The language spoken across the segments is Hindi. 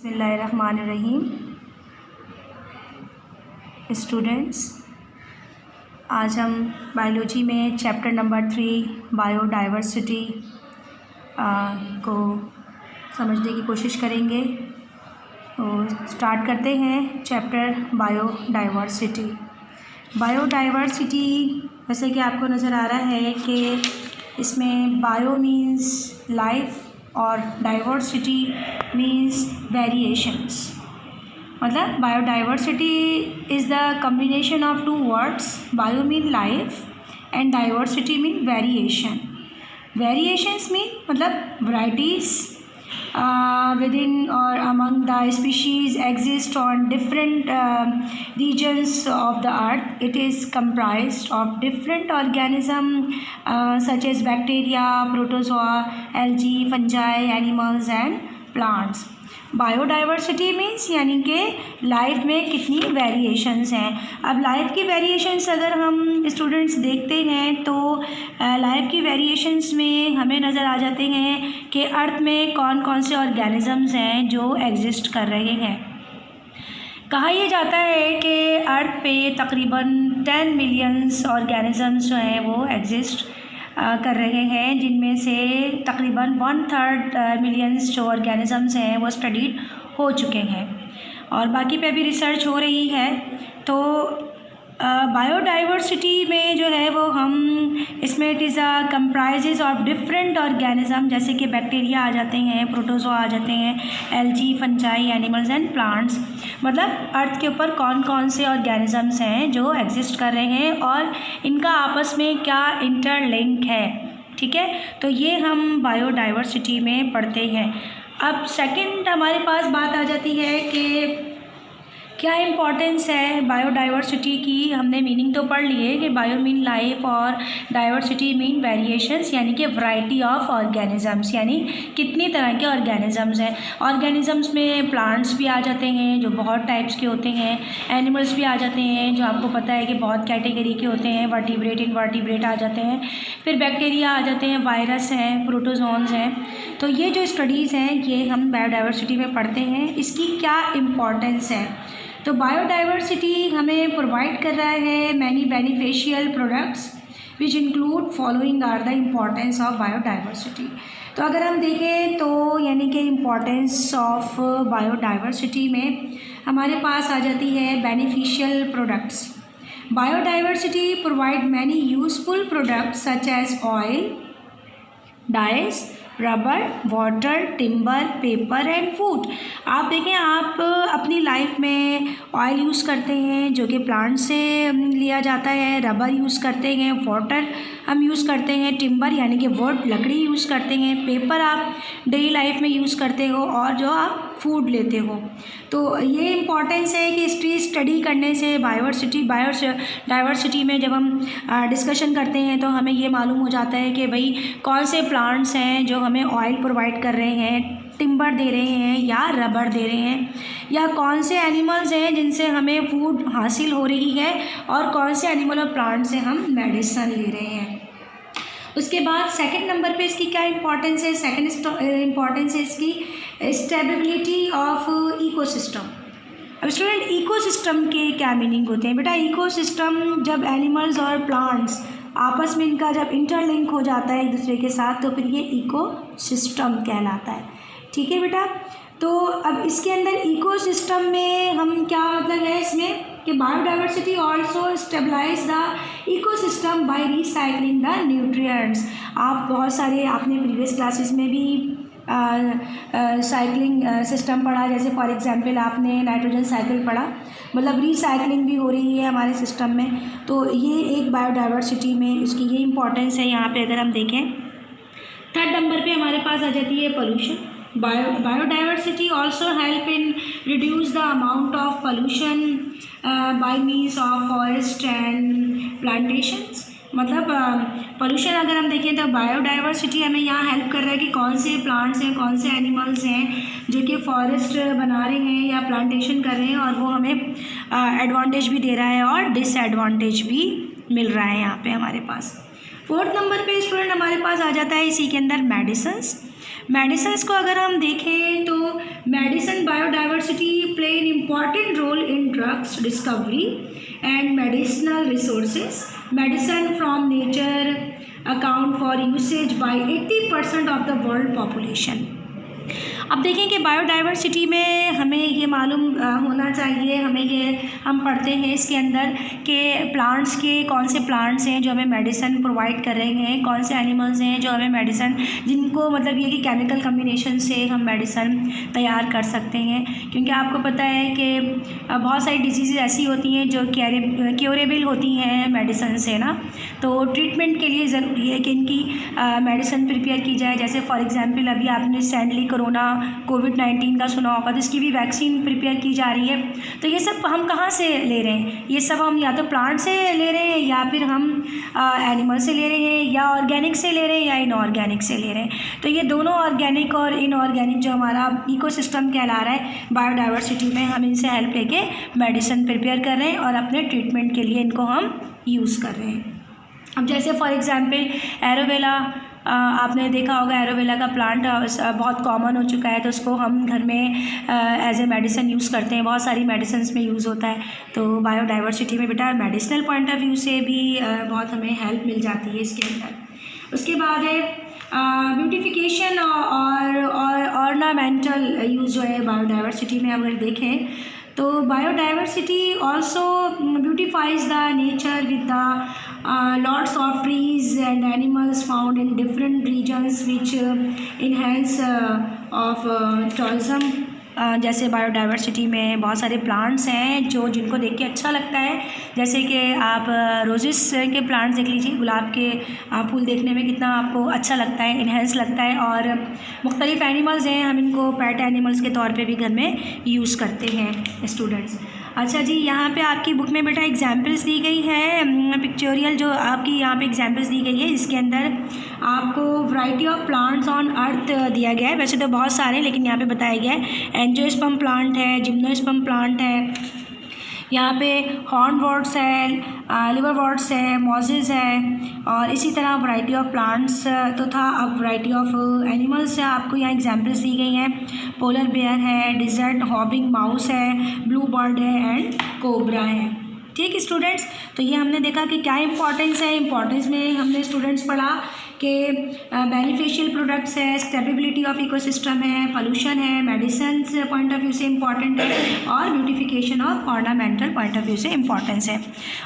बिस्मिल्लाहिर्रहमानिर्रहीम। स्टूडेंट्स, आज हम बायोलॉजी में चैप्टर नंबर 3 बायोडाइवर्सिटी को समझने की कोशिश करेंगे। तो स्टार्ट करते हैं चैप्टर बायोडाइवर्सिटी। बायोडाइवर्सिटी जैसे कि आपको नज़र आ रहा है कि इसमें बायो मीन्स लाइफ और डाइवर्सिटी मीन्स वेरिएशंस। मतलब biodiversity is the combination of two words, bio mean life and diversity mean variation. Variations mean मतलब varieties within or among the species exist on different regions of the earth. It is comprised of different organisms such as bacteria, protozoa, algae, fungi, animals and plants. Biodiversity means यानी कि लाइफ में कितनी वेरिएशंस हैं। अब लाइफ की वेरिएशंस अगर हम स्टूडेंट्स देखते हैं तो लाइफ की वेरिएशंस में हमें नज़र आ जाते हैं कि अर्थ में कौन कौन से ऑर्गेनिज़म्स हैं जो एग्जिस्ट कर रहे हैं। कहा यह जाता है कि अर्थ पे तकरीबन 10 मिलियंस ऑर्गेनिज़म्स जो हैं वो एग्जिस्ट कर रहे हैं, जिनमें से तकरीबन 1/3 मिलियंस जो ऑर्गेनिज़म्स हैं वो स्टडीड हो चुके हैं और बाकी पे भी रिसर्च हो रही है। तो बायोडाइवर्सिटी में जो है वो हम इसमें it is comprises of different organism, जैसे कि बैक्टीरिया आ जाते हैं, प्रोटोजोआ आ जाते हैं, algae, fungi, animals and plants. मतलब अर्थ के ऊपर कौन कौन से ऑर्गेनिज़म्स हैं जो एग्जिस्ट कर रहे हैं और इनका आपस में क्या इंटरलिंक है। ठीक है, तो ये हम बायोडाइवर्सिटी में पढ़ते हैं। अब सेकंड हमारे पास बात आ जाती है कि क्या इम्पोर्टेंस है बायोडाइवर्सिटी की। हमने मीनिंग तो पढ़ लिए कि बायो मीन लाइफ और डाइवर्सिटी मीन वेरिएशंस, यानी कि वैरायटी ऑफ ऑर्गेनिज़म्स, यानी कितनी तरह के ऑर्गेनिज़म्स हैं। ऑर्गेनिज़म्स में प्लांट्स भी आ जाते हैं जो बहुत टाइप्स के होते हैं, एनिमल्स भी आ जाते हैं जो आपको पता है कि बहुत कैटेगरी के होते हैं, वर्टिब्रेट, इनवर्टिब्रेट आ जाते हैं, फिर बैक्टीरिया आ जाते हैं, वायरस हैं, प्रोटोजोन्स हैं। तो ये जो स्टडीज़ हैं ये हम बायोडाइवर्सिटी में पढ़ते हैं। इसकी क्या इम्पोर्टेंस है? तो बायोडाइवर्सिटी हमें प्रोवाइड कर रहा है many beneficial products which include following are the importance of biodiversity. तो अगर हम देखें तो यानी कि इम्पोर्टेंस ऑफ बायोडाइवर्सिटी में हमारे पास आ जाती है beneficial products. Biodiversity provide many useful products such as oil, dyes, rubber, water, timber, paper and food. आप देखें, आप अपनी लाइफ में ऑयल यूज़ करते हैं जो कि प्लांट से लिया जाता है, रबर यूज़ करते हैं, वाटर हम यूज़ करते हैं, टिम्बर यानी कि वुड लकड़ी यूज़ करते हैं, पेपर आप डेली लाइफ में यूज़ करते हो और जो आप फूड लेते हो। तो ये इम्पॉर्टेंस है कि इसकी स्टडी करने से बायोडाइवर्सिटी में जब हम डिस्कशन करते हैं तो हमें ये मालूम हो जाता है कि भाई कौन से प्लांट्स हैं जो हमें ऑयल प्रोवाइड कर रहे हैं, टिम्बर दे रहे हैं या रबर दे रहे हैं, या कौन से एनिमल्स हैं जिनसे हमें फूड हासिल हो रही है और कौन से एनिमल और प्लांट से हम मेडिसिन ले रहे हैं। उसके बाद सेकंड नंबर पे इसकी क्या इम्पोर्टेंस है? सेकंड इम्पोर्टेंस है इसकी स्टेबिलिटी ऑफ इकोसिस्टम। अब स्टूडेंट, इकोसिस्टम के क्या मीनिंग होते हैं? बेटा, इकोसिस्टम जब एनिमल्स और प्लांट्स आपस में इनका जब इंटरलिंक हो जाता है एक दूसरे के साथ तो फिर ये इकोसिस्टम कहलाता है। ठीक है बेटा, तो अब इसके अंदर इकोसिस्टम में हम क्या मतलब है इसमें कि biodiversity also stabilize the ecosystem by recycling the nutrients. आप बहुत सारे आपने प्रीवियस क्लासेस में भी साइक्लिंग सिस्टम पढ़ा, जैसे फॉर एग्जांपल आपने नाइट्रोजन साइकिल पढ़ा, मतलब रिसाइकलिंग भी हो रही है हमारे सिस्टम में। तो ये एक बायोडाइवर्सिटी में उसकी ये इम्पोर्टेंस है। यहाँ पे अगर हम देखें थर्ड नंबर पे हमारे पास आ जाती है pollution. Biodiversity also help in reduce the amount of pollution bye means of forest and plantations. मतलब पोल्यूशन अगर हम देखें तो बायोडाइवर्सिटी हमें यहाँ हेल्प कर रहा है कि कौन से प्लांट्स हैं, कौन से एनिमल्स हैं जो कि फॉरेस्ट बना रहे हैं या प्लांटेशन कर रहे हैं, और वो हमें एडवांटेज भी दे रहा है और डिसएडवांटेज भी मिल रहा है यहाँ पे हमारे पास। फोर्थ नंबर पे स्टूडेंट हमारे पास आ जाता है इसी के अंदर मेडिसिन्स। मेडिसिन्स को अगर हम देखें तो medicine biodiversity play an important role in drugs discovery and medicinal resources. Medicine from nature account for usage by 80% of the world population. अब देखें कि बायोडाइवर्सिटी में हमें ये मालूम होना चाहिए, हमें ये हम पढ़ते हैं इसके अंदर कि प्लांट्स के कौन से प्लांट्स हैं जो हमें मेडिसिन प्रोवाइड कर रहे हैं, कौन से एनिमल्स हैं जो हमें मेडिसिन, जिनको मतलब ये कि केमिकल कम्बिनेशन से हम मेडिसिन तैयार कर सकते हैं। क्योंकि आपको पता है कि बहुत सारी डिजीज़ ऐसी होती हैं जो क्योरेबल होती हैं मेडिसिन से ना, तो ट्रीटमेंट के लिए ज़रूरी है कि इनकी मेडिसिन प्रिपेयर की जाए। जैसे फॉर एग्ज़ाम्पल अभी आपने रिसेंटली कोरोना कोविड-19 का सुना होगा, तो इसकी भी वैक्सीन प्रिपेयर की जा रही है। तो ये सब हम कहाँ से ले रहे हैं? ये सब हम या तो प्लांट से ले रहे हैं या फिर हम एनिमल से ले रहे हैं, या ऑर्गेनिक से ले रहे हैं या इनऑर्गेनिक से ले रहे हैं। तो ये दोनों ऑर्गेनिक और इनऑर्गेनिक जो हमारा इकोसिस्टम कहला रहा है बायोडाइवर्सिटी में, हम इनसे हेल्प लेके मेडिसिन प्रिपेयर कर रहे हैं और अपने ट्रीटमेंट के लिए इनको हम यूज़ कर रहे हैं। अब जैसे फॉर एग्ज़ाम्पल एलोवेरा, आपने देखा होगा एलोवेरा का प्लांट बहुत कॉमन हो चुका है, तो उसको हम घर में एज ए मेडिसिन यूज़ करते हैं, बहुत सारी मेडिसिन में यूज़ होता है। तो बायोडाइवर्सिटी में बेटा मेडिसिनल पॉइंट ऑफ व्यू से भी बहुत हमें हेल्प मिल जाती है इसके अंदर। उसके बाद है ब्यूटिफिकेशन और ऑर्नामेंटल यूज़ जो है बायोडाइवर्सिटी में अगर देखें तो biodiversity also beautifies the nature with the lots of trees and animals found in different regions which enhance of tourism. जैसे बायोडाइवर्सिटी में बहुत सारे प्लांट्स हैं जो जिनको देख के अच्छा लगता है, जैसे कि आप रोजेस के प्लांट्स देख लीजिए, गुलाब के फूल देखने में कितना आपको अच्छा लगता है, इन्हेंस लगता है। और मुख्तलिफ एनिमल्स हैं, हम इनको पेट एनिमल्स के तौर पे भी घर में यूज़ करते हैं स्टूडेंट्स। अच्छा जी, यहाँ पे आपकी बुक में बेटा एग्जाम्पल्स दी गई है, पिक्चोरियल जो आपकी यहाँ पे एग्जाम्पल्स दी गई है, इसके अंदर आपको variety of plants on earth दिया गया है। वैसे तो बहुत सारे, लेकिन यहाँ पे बताया गया है एंजियोस्पर्म प्लांट है, जिम्नोस्पर्म प्लांट है, यहाँ पे हॉर्नवॉर्ट्स है, लिवरवॉर्ट्स है, मॉजेस है, और इसी तरह वैरायटी ऑफ प्लांट्स तो था। अब वैरायटी ऑफ एनिमल्स है, आपको यहाँ एग्जांपल्स दी गई हैं। पोलर बेयर है, डिजर्ट हॉबिंग माउस है, ब्लू बर्ड है एंड कोबरा है। ठीक स्टूडेंट्स, तो ये हमने देखा कि क्या इंपॉर्टेंस है। इंपॉर्टेंस में हमने स्टूडेंट्स पढ़ा कि बेनिफिशियल प्रोडक्ट्स है, स्टेबिलिटी ऑफ इकोसिस्टम है, पोल्यूशन है, मेडिसिन पॉइंट ऑफ व्यू से इम्पॉर्टेंट है, और beautification of ornamental point of view से इम्पॉर्टेंस है।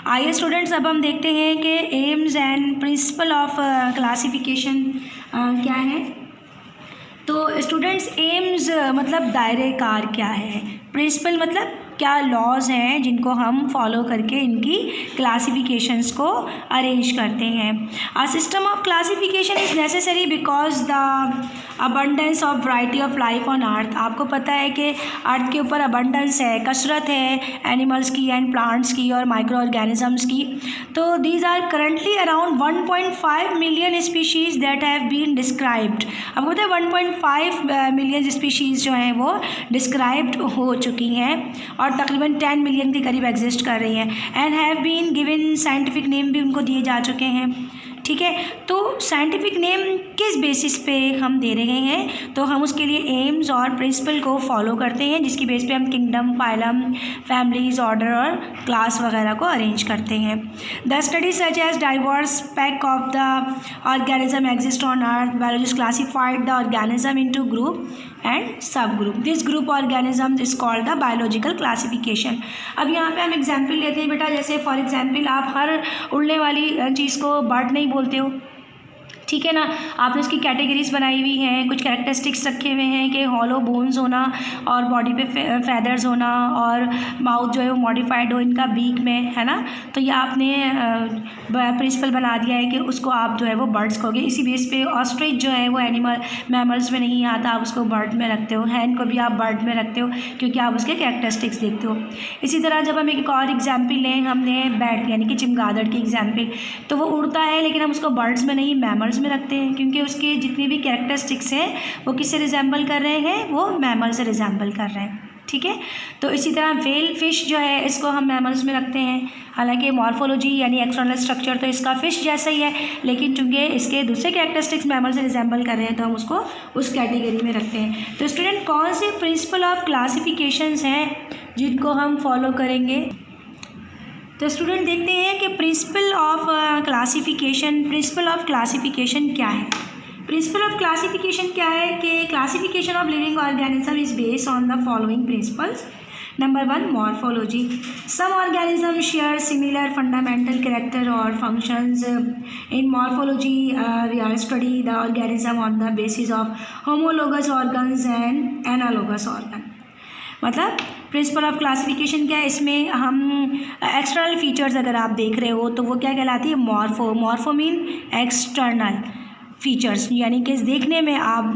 आइए स्टूडेंट्स, अब हम देखते हैं कि AIIMS and principal of classification क्या है। तो स्टूडेंट्स, एम्स मतलब दायरे कार क्या है, प्रिंसिपल मतलब क्या लॉज हैं जिनको हम फॉलो करके इनकी क्लासिफिकेशंस को अरेंज करते हैं। A system of classification is necessary because the abundance of variety of life on earth. आपको पता है कि अर्थ के ऊपर अबंडेंस है, कसरत है एनिमल्स की एंड प्लांट्स की और माइक्रो ऑर्गेनिजम्स की। तो these are currently around 1.5 million species that have been described. अब पता है 1.5 मिलियन स्पीशीज़ जो हैं वो डिस्क्राइब्ड हो चुकी हैं और तकरीबन 10 मिलियन के करीब एग्जिस्ट कर रही हैं, and have been given scientific name भी उनको दिए जा चुके हैं। ठीक है, तो साइंटिफिक नेम किस बेसिस पे हम दे रहे हैं, तो हम उसके लिए एम्स और प्रिंसिपल को फॉलो करते हैं, जिसकी बेस पे हम किंगडम, फाइलम, फैमिलीज, ऑर्डर और क्लास वगैरह को अरेंज करते हैं। The study such as diverse pack of the organism exist on earth. Biologist classified the organism into group and sub group. This group organism is called the biological classification. अब यहाँ पे हम एग्जाम्पल लेते हैं बेटा, जैसे फॉर एग्जाम्पल आप हर उड़ने वाली चीज़ को बर्ड नहीं बोलते हो, ठीक है ना, आपने उसकी कैटेगरीज बनाई हुई हैं, कुछ कैरेक्टरिस्टिक्स रखे हुए हैं कि हॉलो बोन्स होना और बॉडी पे फैदर्स होना और माउथ जो है वो मॉडिफाइड हो इनका बीक में, है ना। तो ये आपने प्रिंसिपल बना दिया है कि उसको आप जो है वो बर्ड्स कहोगे। इसी बेस पे ऑस्ट्रिच जो है वो एनिमल मैमल्स में नहीं आता, आप उसको बर्ड में रखते हो। हैन को भी आप बर्ड में रखते हो क्योंकि आप उसके कैरेक्टरिस्टिक्स देखते हो। इसी तरह जब हम एक और एग्जाम्पल लें, हमने बैट यानी कि चमगादड़ की एग्जाम्पल, तो वो उड़ता है लेकिन हम उसको बर्ड्स में नहीं मैमल्स में रखते हैं, क्योंकि उसके जितने भी कैरेक्टरिस्टिक्स हैं वो किससे रिजेंबल कर रहे हैं, वो मैमल से रिजेंबल कर रहे हैं। ठीक है। तो इसी तरह व्हेल फिश जो है इसको हम मैमल्स में रखते हैं। हालांकि मॉर्फोलॉजी यानी एक्सटर्नल स्ट्रक्चर तो इसका फिश जैसा ही है, लेकिन चूंकि इसके दूसरे कैरेक्टरिस्टिक्स मैमल से रिजेंबल कर रहे हैं तो हम उसको उस कैटेगरी में रखते हैं। तो स्टूडेंट कौन से प्रिंसिपल ऑफ क्लासिफिकेशंस हैं जिनको हम फॉलो करेंगे? तो स्टूडेंट देखते हैं कि प्रिंसिपल ऑफ क्लासिफिकेशन क्या है। प्रिंसिपल ऑफ क्लासिफिकेशन क्या है कि classification of living organism is based on the following principles. Number 1 morphology. Some organism share similar fundamental character और functions. In morphology we are study the organism on the basis of homologous organs and analogous organ. मतलब प्रिंसिपल ऑफ क्लासिफिकेशन क्या है, इसमें हम एक्सटर्नल फीचर्स अगर आप देख रहे हो तो वो क्या कहलाती है? मॉर्फो मीन एक्सटर्नल फीचर्स, यानी कि देखने में आप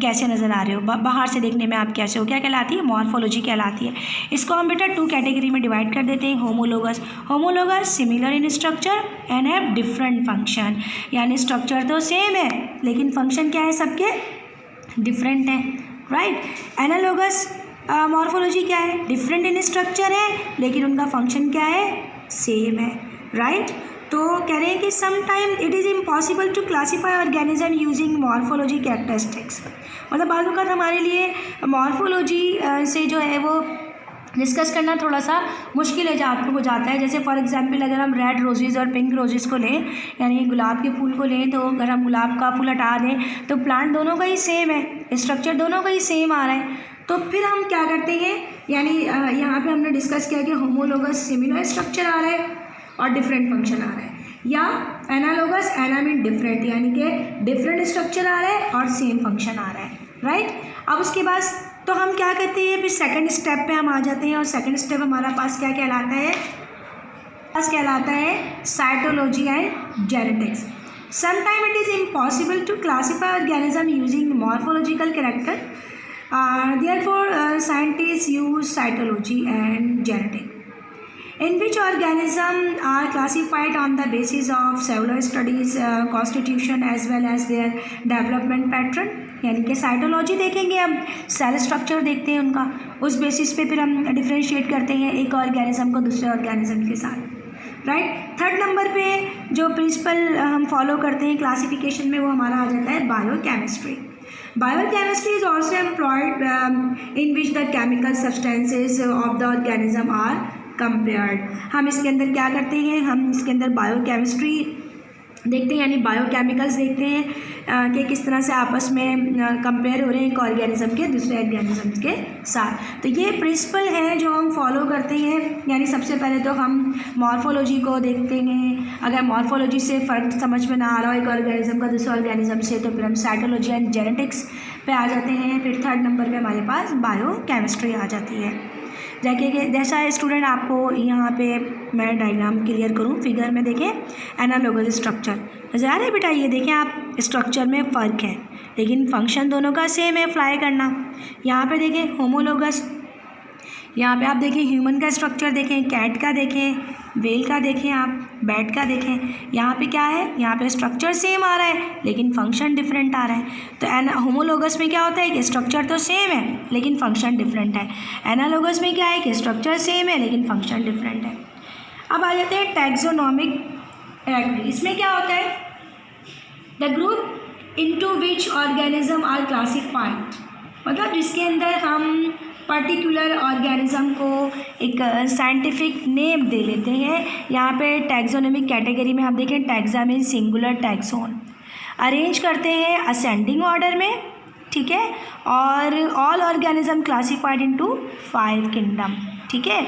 कैसे नज़र आ रहे हो, बाहर से देखने में आप कैसे हो, क्या कहलाती है? मॉर्फोलॉजी कहलाती है। इसको हम बेटा 2 कैटेगरी में डिवाइड कर देते हैं। Homologous similar in structure and have different function, यानी स्ट्रक्चर तो सेम है लेकिन फंक्शन क्या है? सबके डिफरेंट है, राइट। एनालोगस मॉर्फोलॉजी क्या है? डिफरेंट इन स्ट्रक्चर है लेकिन उनका फंक्शन क्या है? सेम है, राइट। तो कह रहे हैं कि some time it is impossible to classify organism using morphology characteristics. मतलब बाज़ वक़्त हमारे लिए मॉर्फोलॉजी से जो है वो डिस्कस करना थोड़ा सा मुश्किल हो जाता है। जैसे फॉर एग्जांपल अगर हम रेड रोजेज़ और पिंक रोजेज़ को लें, यानी गुलाब के फूल को लें, तो अगर हम गुलाब का फूल हटा दें तो प्लांट दोनों का ही सेम है, स्ट्रक्चर दोनों का ही सेम आ रहा है। तो फिर हम क्या करते हैं, यानी यहाँ पे हमने डिस्कस किया कि होमोलोगस सिमिलर स्ट्रक्चर आ रहा है और डिफरेंट फंक्शन आ रहा है, या एनालोगस एना मीन डिफरेंट, यानी कि डिफरेंट स्ट्रक्चर आ रहा है और सेम फंक्शन आ रहा है, राइट। अब उसके बाद तो हम क्या करते हैं, फिर सेकंड स्टेप पे हम आ जाते हैं और सेकंड स्टेप हमारा पास क्या कहलाता है? Cytology and genetics. Sometime it is impossible to classify organism using morphological character, therefore scientists use cytology and genetics, in which organisms are classified on the basis of cellular studies, constitution as well as their development pattern। यानी कि साइटोलॉजी देखेंगे, हम सेल स्ट्रक्चर देखते हैं उनका, उस बेसिस पे फिर हम डिफ्रेंशिएट करते हैं एक ऑर्गेनिज्म को दूसरे ऑर्गेनिज्म के साथ, राइट। थर्ड नंबर पे जो प्रिंसिपल हम फॉलो करते हैं क्लासिफिकेशन में वो हमारा आ जाता है biochemistry. Biochemistry is also employed in which the chemical substances of the organism are compared। हम इसके अंदर क्या करते हैं, हम इसके अंदर बायोकेमिस्ट्री देखते हैं, यानी बायोकेमिकल्स देखते हैं कि किस तरह से आपस में कंपेयर हो रहे हैं एक ऑर्गेनिज्म के दूसरे ऑर्गेनिज्म के साथ। तो ये प्रिंसिपल है जो हम फॉलो करते हैं। यानी सबसे पहले तो हम मॉर्फोलॉजी को देखते हैं, अगर मॉर्फोलॉजी से फ़र्क समझ में ना आ रहा हो एक ऑर्गेनिज्म का दूसरे ऑर्गेनिज्म से, तो फिर हम साइटोलॉजी एंड जेनेटिक्स पे आ जाते हैं। फिर थर्ड नंबर पे हमारे पास बायोकेमिस्ट्री आ जाती है। जैसा स्टूडेंट आपको यहाँ पे मैं डायग्राम क्लियर करूँ, फिगर में देखें एनालोगस स्ट्रक्चर नज़र आ रहा है बेटा, ये देखें आप, स्ट्रक्चर में फ़र्क है लेकिन फंक्शन दोनों का सेम है, फ्लाई करना। यहाँ पे देखें होमोलोगस, यहाँ पे आप देखें ह्यूमन का स्ट्रक्चर देखें, कैट का देखें, वेल का देखें, आप बैट का देखें, यहाँ पे क्या है, यहाँ पे स्ट्रक्चर सेम आ रहा है लेकिन फंक्शन डिफरेंट आ रहा है। तो होमोलोगस में क्या होता है कि स्ट्रक्चर तो सेम है लेकिन फंक्शन डिफरेंट है। एनालोगस में क्या है कि स्ट्रक्चर सेम है लेकिन फंक्शन डिफरेंट है। अब आ जाते हैं टैक्सोनॉमिक हियरार्की। इसमें क्या होता है, the group into which organism are classified, मतलब जिसके अंदर हम पर्टिकुलर ऑर्गेनिज्म को एक साइंटिफिक नेम दे लेते हैं। यहाँ पे टैक्सोनॉमिक कैटेगरी में हम देखें, taxa mean singular, taxon arrange करते हैं असेंडिंग ऑर्डर में, ठीक है। और all organism classified into 5 kingdom, ठीक है।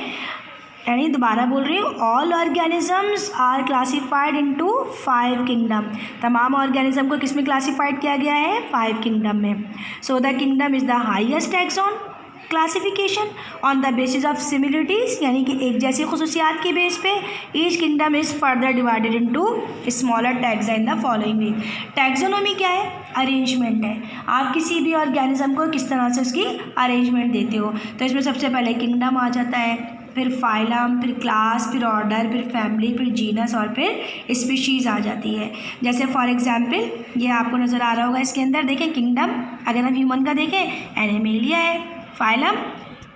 यानी दोबारा बोल रही हूँ, all organisms are classified into 5 kingdom. तमाम ऑर्गेनिज्म को किस में क्लासिफाइड किया गया है, 5 किंगडम में। So the kingdom is the highest taxon classification on the basis of similarities, यानी कि एक जैसी खुसूसियात के बेस पे each kingdom is further divided into smaller taxa in the following way. Taxonomy क्या है, अरेंजमेंट है। आप किसी भी ऑर्गेनिज्म को किस तरह से उसकी अरेंजमेंट देते हो। तो इसमें सबसे पहले किंगडम आ जाता है, फिर फाइलम, फिर क्लास, फिर ऑर्डर, फिर फैमिली, फिर जीनस और फिर स्पीशीज़ आ जाती है। जैसे फॉर एग्जांपल ये आपको नज़र आ रहा होगा इसके अंदर, देखें किंगडम, अगर हम ह्यूमन का देखें एनिमेलिया है, फाइलम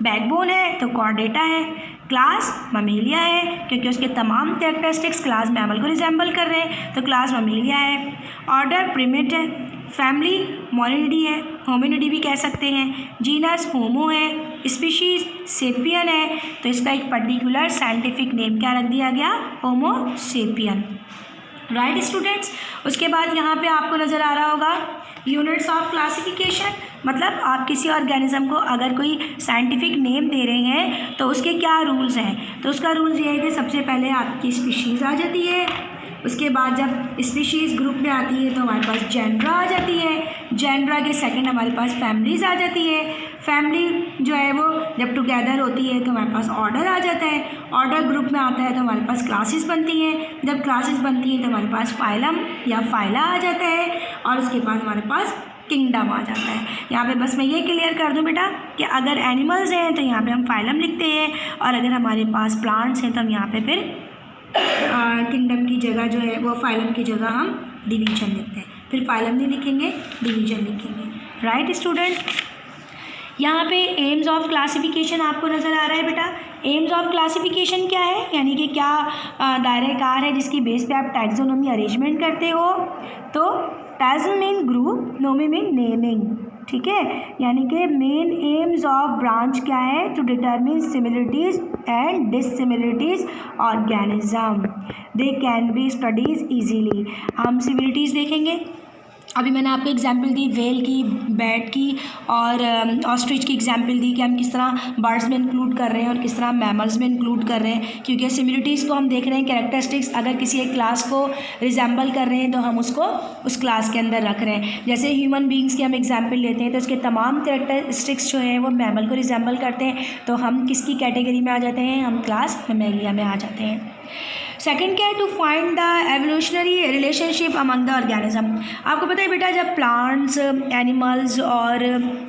बैकबोन है तो कॉर्डेटा है। क्लास ममेलिया है क्योंकि उसके तमाम कैरेक्टरिस्टिक्स क्लास मैमल को रिजेंबल कर रहे हैं तो क्लास ममेलिया है। ऑर्डर प्रिमेट है। फैमिली मोनिडी है, होमिनिडी भी कह सकते हैं। जीनस होमो है। स्पीशीज सेपियन है तो इसका एक पर्टिकुलर साइंटिफिक नेम क्या रख दिया गया, होमो सेपियन। राइट स्टूडेंट्स, उसके बाद यहाँ पे आपको नज़र आ रहा होगा यूनिट्स ऑफ क्लासिफिकेशन, मतलब आप किसी ऑर्गेनिज्म को अगर कोई साइंटिफिक नेम दे रहे हैं तो उसके क्या रूल्स हैं। तो उसका रूल्स ये है कि सबसे पहले आपकी स्पीशीज़ आ जाती है, उसके बाद जब स्पीशीज़ ग्रुप में आती है तो हमारे पास जेंड्रा आ जाती है, जेंड्रा के सेकंड हमारे पास फैमिलीज़ आ जाती है, फैमिली जो है वो जब टुगेदर होती है तो हमारे पास ऑर्डर आ जाता है, ऑर्डर ग्रुप में आता है तो हमारे पास क्लासेस बनती हैं, जब क्लासेस बनती हैं तो हमारे पास फाइलम या फाइला आ जाता है और उसके बाद हमारे पास किंगडम आ जाता है। यहाँ पे बस मैं ये क्लियर कर दूँ बेटा कि अगर एनिमल्स हैं तो यहाँ पे हम फाइलम लिखते हैं और अगर हमारे पास प्लांट्स हैं तो हम यहाँ पे फिर किंगडम की जगह जो है वो फाइलम की जगह हम डिवीजन लिखते हैं, फिर फाइलम नहीं लिखेंगे, डिवीजन लिखेंगे। राइट स्टूडेंट, यहाँ पे एम्स ऑफ क्लासिफिकेशन आपको नज़र आ रहा है बेटा। एम्स ऑफ क्लासिफिकेशन क्या है, यानी कि क्या दायरे कार है जिसकी बेस पे आप टैक्सोनॉमी अरेंजमेंट करते हो। तो taxon mean group, nomy mean naming, ठीक है। यानी कि मेन एम्स ऑफ ब्रांच क्या है, to determine similarities and dissimilarities organism, they can be studies easily. हम सिमिलरिटीज़ देखेंगे, अभी मैंने आपको एग्जाम्पल दी वेल की, बैट की और ऑस्ट्रिच की एग्जाम्पल दी कि हम किस तरह बर्ड्स में इंक्लूड कर रहे हैं और किस तरह मैमल्स में इंक्लूड कर रहे हैं, क्योंकि सिमिलरिटीज़ को हम देख रहे हैं कैरेक्टरिस्टिक्स अगर किसी एक क्लास को रिजेंबल कर रहे हैं तो हम उसको उस क्लास के अंदर रख रहे हैं। जैसे ह्यूमन बींग्स की हम एग्जाम्पल लेते हैं तो उसके तमाम कैरेक्टरिस्टिक्स जो हैं वो मैमल को रिजेंबल करते हैं, तो हम किसकी कैटेगरी में आ जाते हैं, हम क्लास मैमेलिया में आ जाते हैं। सेकेंड क्या है, to find the evolutionary relationship among the organism. आपको पता है बेटा जब प्लांट्स, एनिमल्स और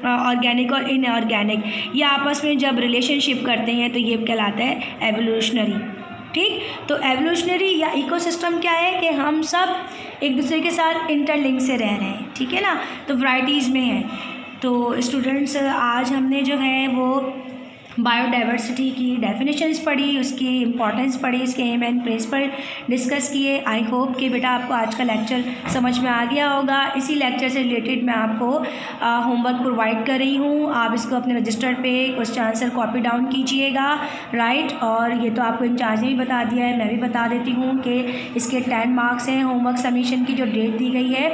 ऑर्गेनिक और इनऑर्गेनिक ये आपस में जब रिलेशनशिप करते हैं तो ये कहलाता है एवोल्यूशनरी, ठीक। तो एवोल्यूशनरी या इकोसिस्टम क्या है कि हम सब एक दूसरे के साथ इंटरलिंक से रह रहे हैं, ठीक है ना, तो वैराइटीज़ में है। तो स्टूडेंट्स आज हमने जो है वो बायोडाइवर्सिटी की डेफिनेशंस पढ़ी, उसकी इंपॉर्टेंस पढ़ी, इसके एम एंड प्रिंसिपल डिस्कस किए। आई होप कि बेटा आपको आज का लेक्चर समझ में आ गया होगा। इसी लेक्चर से रिलेटेड मैं आपको होमवर्क प्रोवाइड कर रही हूँ, आप इसको अपने रजिस्टर पे क्वेश्चन आंसर कॉपी डाउन कीजिएगा, राइट। और ये तो आपको इंचार्ज ने भी बता दिया है, मैं भी बता देती हूँ कि इसके 10 मार्क्स हैं। होमवर्क सबमिशन की जो डेट दी गई है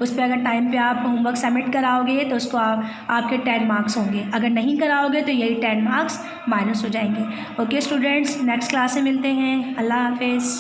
उस पर अगर टाइम पर आप होमवर्क सबमिट कराओगे तो उसको आपके 10 मार्क्स होंगे, अगर नहीं कराओगे तो यही 10 मार्क्स माइनस हो जाएंगे। ओके स्टूडेंट्स, नेक्स्ट क्लास में मिलते हैं। अल्लाह हाफिज़।